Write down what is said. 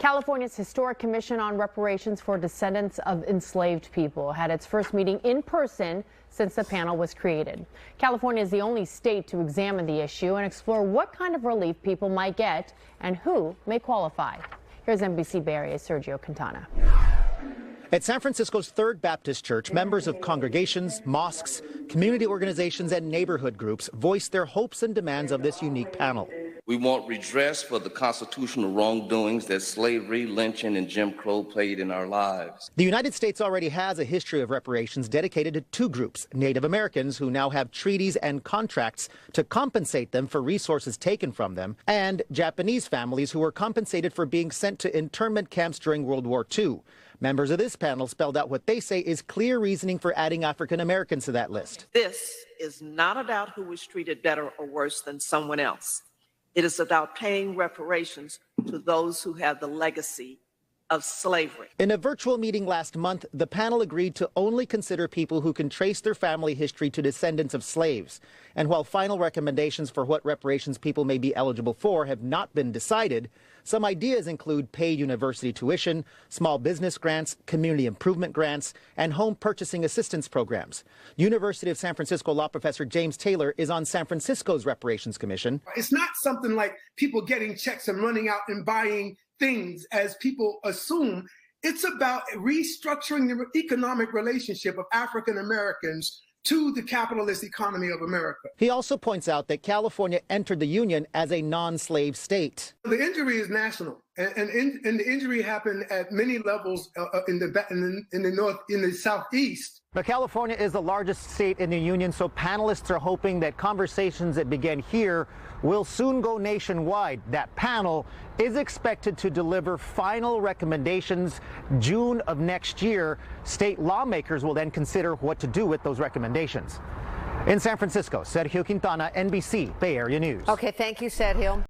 California's Historic Commission on Reparations for Descendants of Enslaved People had its first meeting in person since the panel was created. California is the only state to examine the issue and explore what kind of relief people might get and who may qualify. Here's NBC Bay Area's Sergio Quintana. At San Francisco's Third Baptist Church, members of congregations, mosques, community organizations, and neighborhood groups voiced their hopes and demands of this unique panel. We want redress for the constitutional wrongdoings that slavery, lynching, and Jim Crow played in our lives. The United States already has a history of reparations dedicated to two groups: Native Americans, who now have treaties and contracts to compensate them for resources taken from them, and Japanese families who were compensated for being sent to internment camps during World War II. Members of this panel spelled out what they say is clear reasoning for adding African Americans to that list. This is not about who was treated better or worse than someone else. It is about paying reparations to those who have the legacy of slavery. In a virtual meeting last month, the panel agreed to only consider people who can trace their family history to descendants of slaves. And while final recommendations for what reparations people may be eligible for have not been decided, some ideas include paid university tuition, small business grants, community improvement grants, and home purchasing assistance programs. University of San Francisco law professor James Taylor is on San Francisco's Reparations Commission. It's not something like people getting checks and running out and buying things as people assume. It's about restructuring the economic relationship of African Americans to the capitalist economy of America. He also points out that California entered the Union as a non-slave state. The injury is national, and the injury happened at many levels in the southeast. But California is the largest state in the Union, so panelists are hoping that conversations that began here will soon go nationwide. That panel is expected to deliver final recommendations June of next year. State lawmakers will then consider what to do with those recommendations. In San Francisco, Sergio Quintana, NBC Bay Area News. Okay, thank you, Sergio.